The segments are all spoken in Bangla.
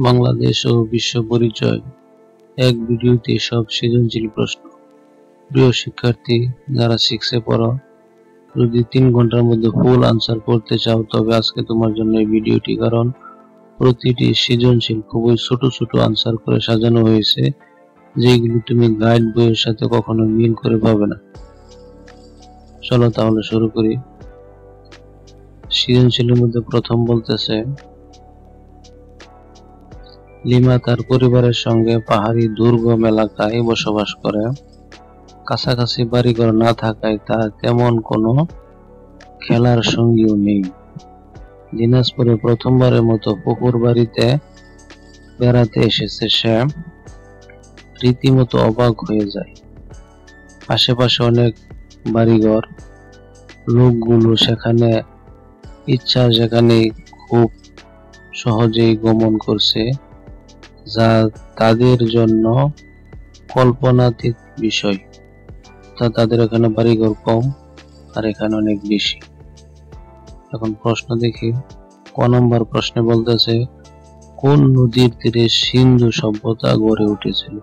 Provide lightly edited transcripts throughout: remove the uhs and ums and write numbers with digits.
বাংলাদেশ ও বিশ্ব পরিচয় এক ভিডিওতে সব সৃজনশীল প্রশ্ন। প্রিয় শিক্ষার্থী যারা 6 এ পড়ো, যদি 3 ঘন্টার মধ্যে ফুল আনসার করতে চাও তবে আজকে তোমার জন্য এই ভিডিওটি, কারণ প্রতিটি সৃজনশীল খুবই ছোট ছোট আনসার করে সাজানো হয়েছে, যেগুলো তুমি গাইড বইয়ের সাথে কখনো মিল করে পাবে না। চলো তাহলে শুরু করি। সৃজনশীলের মধ্যে প্রথম বলতেছে, লিমা তার পরিবারের সঙ্গে পাহাড়ি দুর্গম এলাকায় বসবাস করে। কাছাকাছি বাড়িঘর না থাকায় তার তেমন কোনো খেলার সঙ্গীও নেই। দিনাজপুরে প্রথমবারের মতো পুকুর বাড়িতে বেড়াতে এসেছে সে। রীতিমতো অবাক হয়ে যায়। আশেপাশে অনেক বাড়িঘর, লোকগুলো সেখানে ইচ্ছা যেখানে খুব সহজেই গমন করছে, যা তাদের জন্য কল্পনাতীত বিষয়। তাদের এখানে বাড়িঘর কম আর এখানে অনেক বেশি। এখন প্রশ্ন দেখি। ক নম্বর প্রশ্নে বলতেছে, কোন নদীর তীরে সিন্ধু সভ্যতা গড়ে উঠেছিল?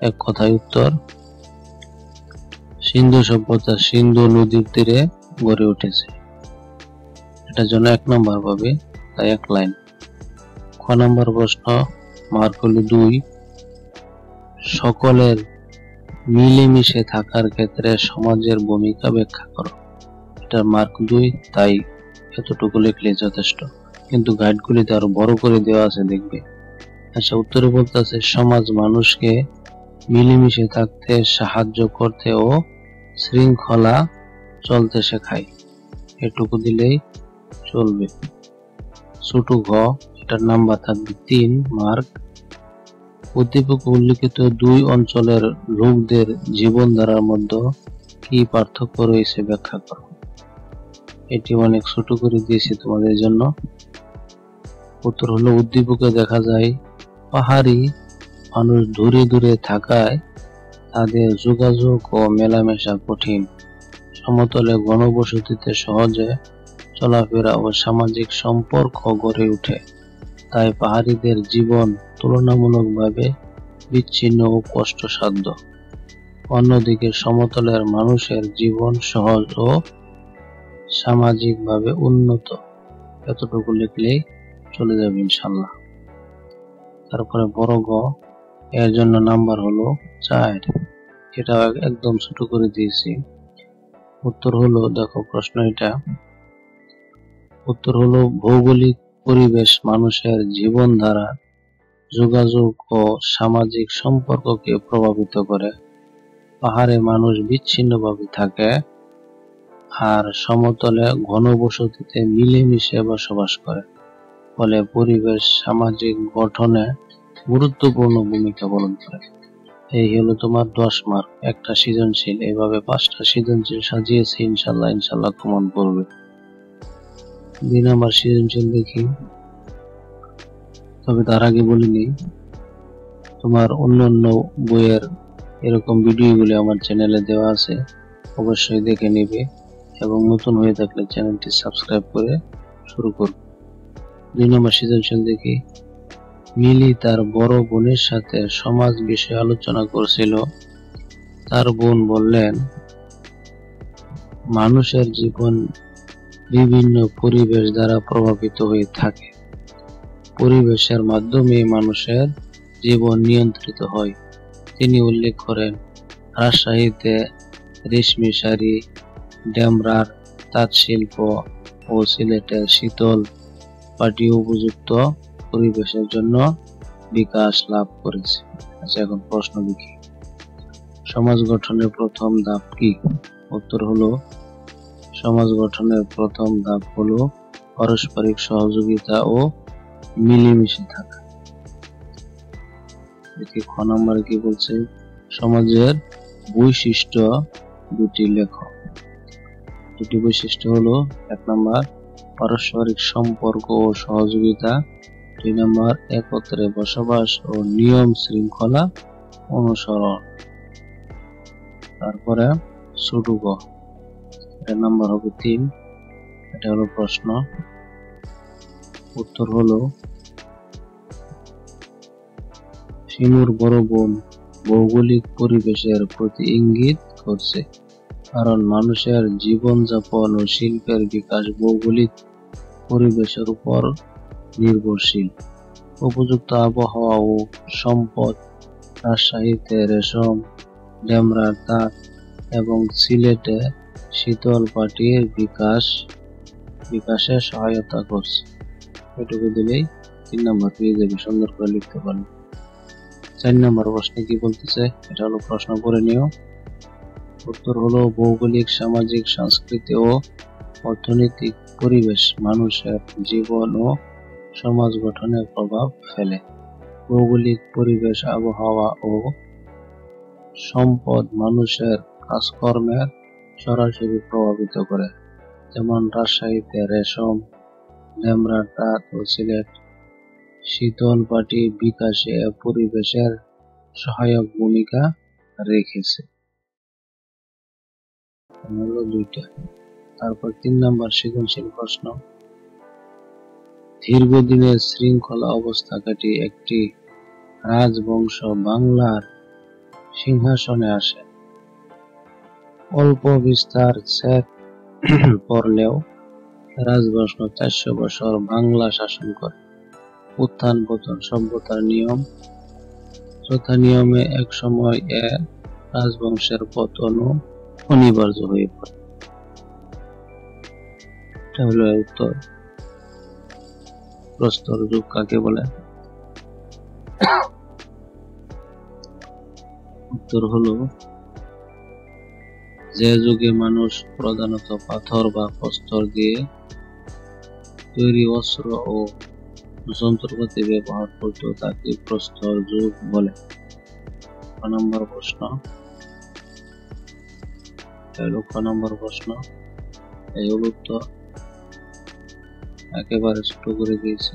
এক কথায় উত্তর, সিন্ধু সভ্যতা সিন্ধু নদীর তীরে গড়ে উঠেছে। এটার জন্য 1 নম্বর পাবে, তাই 1 লাইন। খ নম্বর প্রশ্ন, মার্ক হলো 2। সকলের মিলেমিশে থাকার ক্ষেত্রে সমাজের ভূমিকা ব্যাখ্যা করো। এটার মার্ক 2, তাই এতটুকু লিখলে যথেষ্ট, কিন্তু গাইডগুলিতে আরো বড় করে দেওয়া আছে, দেখবে। আচ্ছা, উত্তরে বলতেছে, সমাজ মানুষকে মিলেমিশে থাকতে সাহায্য করতে ও শৃঙ্খলা চলতে শেখায়। এটুকু দিলেই চলবে। ছোট ঘ, এটার নাম্বার থাকবে 3 মার্ক। উদ্দীপকে উল্লিখিত 2 অঞ্চলের লোকদের জীবনধারার মধ্যে কি পার্থক্য রয়েছে ব্যাখ্যা করো। এটি অনেক ছোট করে দিয়েছি তোমাদের জন্য। উত্তর হলো, উদ্দীপকে দেখা যায় পাহাড়ি মানুষ দূরে দূরে থাকায় তাদের যোগাযোগ ও মেলামেশা কঠিন। সমতলে ঘনবসতিতে সহজে চলাফেরা ও সামাজিক সম্পর্ক গড়ে ওঠে, তাই পাহাড়িদের জীবন তুলনামূলকভাবে বিচ্ছিন্ন ও কষ্টসাধ্য। অন্যদিকে সমতলের মানুষের জীবন সহজ ও সামাজিকভাবে উন্নত। এতটুকু লিখলেই চলে যাবে ইনশাল্লাহ। তারপরে বড় গ, এর জন্য নাম্বার হলো 4। এটা একদম ছোট করে দিয়েছি। উত্তর হলো, দেখো প্রশ্ন এটা, উত্তর হলো ভৌগোলিক পরিবেশ মানুষের জীবনধারা, যোগাযোগ ও সামাজিক সম্পর্ককে প্রভাবিত করে। পাহাড়ে মানুষ বিচ্ছিন্নভাবে থাকে আর সমতলে ঘনবসতিতে মিলেমিশে বসবাস করে, ফলে পরিবেশ সামাজিক গঠনে গুরুত্বপূর্ণ ভূমিকা পালন করে। এই হলো তোমার 10 মার্ক। একটা সৃজনশীল, এইভাবে 5টা সৃজনশীল সাজিয়েছি, ইনশাল্লাহ কমন করবে। 2 নম্বর সৃজনশীল দেখি। তবে তার আগে বলিনি, তোমার অন্যান্য বইয়ের এরকম ভিডিওগুলি আমার চ্যানেলে দেওয়া আছে, অবশ্যই দেখে নিবে এবং নতুন হয়ে থাকলে চ্যানেলটি সাবস্ক্রাইব করে শুরু করবে। 2 নম্বর সৃজনশীল দেখি। মিলি তার বড় বোনের সাথে সমাজ বিষয়ে আলোচনা করছিল। তার বোন বললেন, মানুষের জীবন বিভিন্ন পরিবেশ দ্বারা প্রভাবিত হয়ে থাকে। পরিবেশের মাধ্যমে মানুষের জীবন নিয়ন্ত্রিত হয়। তিনি উল্লেখ করেন, রাজশাহীতে রেশমি শাড়ি, ডেমরার তাঁত শিল্প ও সিলেটের শীতল পাটি উপযুক্ত পরিবেশের জন্য বিকাশ লাভ করেছে। আচ্ছা, এখন প্রশ্ন দেখি। সমাজ গঠনের প্রথম ধাপ কি? উত্তর হলো, সমাজ গঠনের প্রথম ধাপ হলো পারস্পরিক সহযোগিতা ও মিলেমিশে থাকা। দেখি খ নম্বরে কি বলছে, সমাজের বৈশিষ্ট্য 2টি লেখো। 2টি বৈশিষ্ট্য হলো, 1 নম্বর পারস্পরিক সম্পর্ক ও সহযোগিতা, 2 নম্বর একত্রে বসবাস ও নিয়ম শৃঙ্খলা অনুসরণ। তারপরে ছোট গ, এটার নাম্বার হবে 3। এটা হলো প্রশ্ন। উত্তর হলো, শিমুর বড় বোন ভৌগোলিক পরিবেশের প্রতি ইঙ্গিত করছে, কারণ মানুষের জীবনযাপন ও শিল্পের বিকাশ ভৌগোলিক পরিবেশের উপর নির্ভরশীল। উপযুক্ত আবহাওয়া ও সম্পদ রাজশাহীতে রেশম, ডেমরার তাঁত এবং সিলেটে শীতল পাটির বিকাশে সহায়তা করছে। এটুকু দিলেই 3 নম্বর পেয়ে যাবে, সুন্দর করে লিখতে পারবে। 4 নম্বর প্রশ্নে কি বলতেছে, এটা হলো প্রশ্ন করে নিও। উত্তর হলো ভৌগোলিক, সামাজিক, সাংস্কৃতিক ও অর্থনৈতিক পরিবেশ মানুষের জীবন ও সমাজ গঠনে প্রভাব ফেলে। ভৌগোলিক পরিবেশ, আবহাওয়া ও সম্পদ মানুষের কাজকর্মের সরাসরি প্রভাবিত করে, যেমন রাজশাহীতে রেশম, ডেমরার তাঁত ও সিলেট শীতল পাটি বিকাশে পরিবেশের সহায়ক ভূমিকা রেখেছে। হলো 2টা। তারপর 3 নম্বর সৃজনশীল প্রশ্ন। দীর্ঘদিনের শৃঙ্খলা অবস্থা কাটিয়ে একটি রাজবংশ বাংলার সিংহাসনে আসে। অল্প বিস্তার ছেদ পড়লেও রাজবংশ 400 বছর বাংলা শাসন করে। উত্থান পতন সভ্যতার নিয়ম। যথা নিয়মে এক সময় এ রাজবংশের পতনও অনিবার্য হয়ে পড়ে। এটা হলো উত্তর। প্রস্তর যুগ কাকে বলে? উত্তর হলো যে যুগে মানুষ প্রধানত পাথর বা প্রস্তর দিয়ে তৈরি অস্ত্র ও যন্ত্রপাতি ব্যবহার করত তাকে প্রস্তর যুগ বলে। 6 নম্বর প্রশ্ন। এই হলো উত্তর। একেবারে ছোট করে দিয়েছি।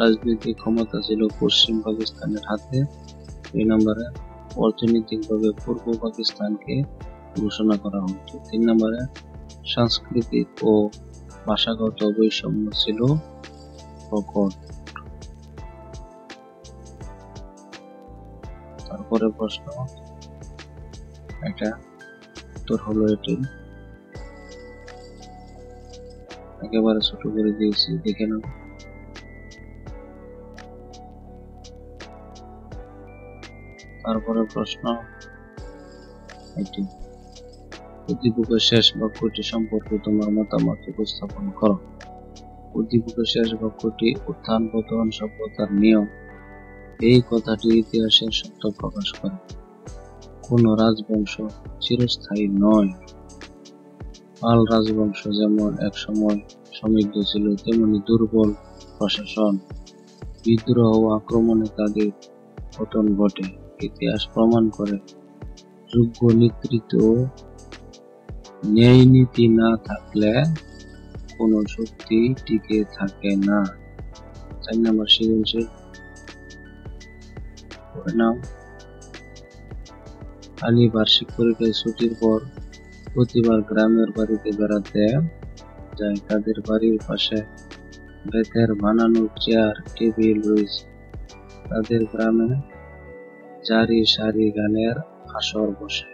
রাজনৈতিক ক্ষমতা ছিল পশ্চিম পাকিস্তানের হাতে। 2 নম্বরে অর্থনৈতিকভাবে পূর্ব পাকিস্তানকে ঘোষণা করা হতো। 3 নম্বরে সাংস্কৃতিক ও ভাষাগত বৈষম্য ছিল প্রকট। তারপরে প্রশ্ন, এটা উত্তর হলো এটি। একেবারে ছোট করে দিয়েছি, দেখে নাও। তারপরে প্রশ্ন এটি। উদ্দীপকের শেষ বাক্যটি সম্পর্কে তোমার মতামত উপস্থাপন করো। উদ্দীপকের শেষ বাক্যটি উত্থান পতন সভ্যতার নিয়ম এই কথাটি ইতিহাসের সত্য প্রকাশ করে। কোন রাজবংশ চিরস্থায়ী নয়। পাল রাজবংশ যেমন এক সময় সমৃদ্ধ ছিল, তেমনি দুর্বল প্রশাসন, বিদ্রোহ ও আক্রমণে তাদের পতন ঘটে। ইতিহাস প্রমাণ করে যোগ্য নেতৃত্ব ও ন্যায় নীতি না থাকলে কোন শক্তি টিকে থাকে না। 4 নম্বর সৃজনশীল নাম। আলী বার্ষিক পরীক্ষায় ছুটির পর প্রতিবার গ্রামের বাড়িতে বেড়াতে যায়। তাদের বাড়ির পাশে বেতের বানানো চেয়ার টেবিল রয়েছে। তাদের গ্রামে জারি সারি গানের আসর বসে।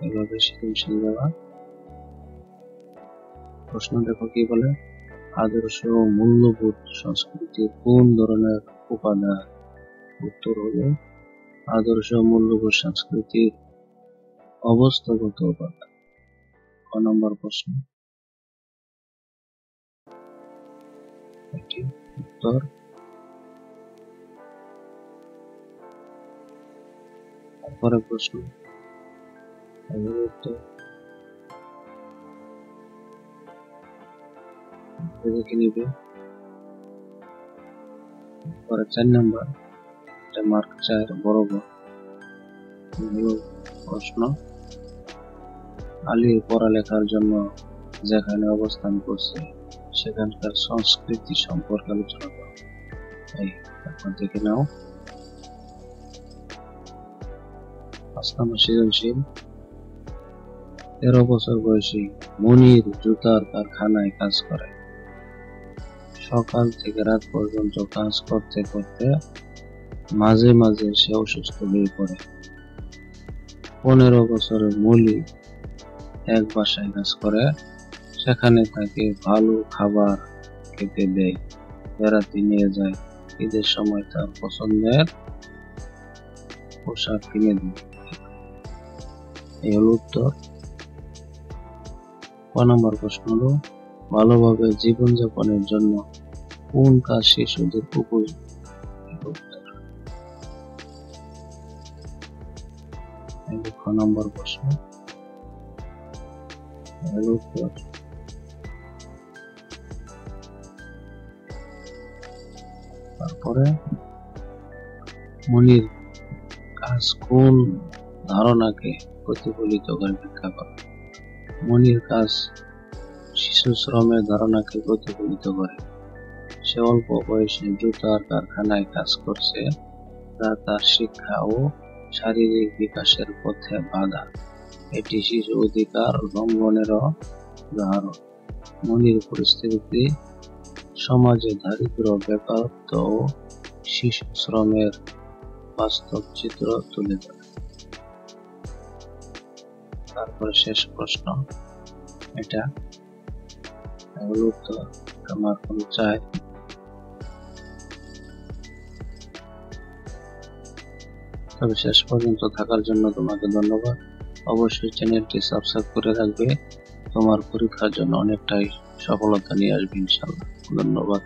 এভাবে সৃজনশীল দেওয়া। প্রশ্ন দেখো কি বলে, আদর্শ মূল্যবোধ সংস্কৃতির কোন ধরনের উপাদান? উত্তর হলো আদর্শ মূল্যবোধ সংস্কৃতির অবস্থাগত উপাদান। 6 নম্বর প্রশ্ন এটি উত্তর। তারপরে প্রশ্ন উত্তর দেখে নিবে। পরে 4 নম্বর, এটা মার্ক 4 বরাবর। প্রশ্ন, আলীর পড়ালেখার জন্য যেখানে অবস্থান করছে সেখানকার সংস্কৃতি সম্পর্কে আলোচনা করো। এখন দেখে নাও। 5 নম্বর সৃজনশীল। 13 বছর বয়সী মনির জুতার কারখানায় কাজ করে। সকাল থেকে রাত পর্যন্ত কাজ করতে করতে মাঝে মাঝে সে অসুস্থ হয়ে পড়ে। 15 বছরের মলি এক বাসায় কাজ করে, সেখানে তাকে ভালো খাবার খেতে দেয়, বেড়াতে নিয়ে যায়, ঈদের সময় তার পছন্দের পোশাক কিনে দেয়। এই হলো উত্তর। 5 নম্বর প্রশ্ন হলো, ভালোভাবে জীবনযাপনের জন্য কোন কাজ শিশুদের উপযোগী? এই 6 নম্বর প্রশ্ন, এর উত্তর। তারপরে মনির কাজ কোন ধারণাকে প্রতিফলিত করে ব্যাখ্যা করে? মনির কাজ শিশু শ্রমের ধারণাকে প্রতিফলিত করে। সে অল্প বয়সে জুতার কারখানায় কাজ করছে, যা তার শিক্ষা ও শারীরিক বিকাশের পথে বাধা। এটি শিশু অধিকার লঙ্ঘনেরও উদাহরণ। মনির পরিস্থিতি সমাজে দারিদ্র্য, বেকারত্ব ও শিশু শ্রমের বাস্তব চিত্র তুলে ধরে। তারপরে শেষ প্রশ্ন, এটা হলো উত্তর। আমার চাই। তবে শেষ পর্যন্ত থাকার জন্য তোমাকে ধন্যবাদ। অবশ্যই চ্যানেলটি সাবস্ক্রাইব করে রাখবে। তোমার পরীক্ষার জন্য অনেকটাই সফলতা নিয়ে আসবে ইনশাআল্লাহ। ধন্যবাদ।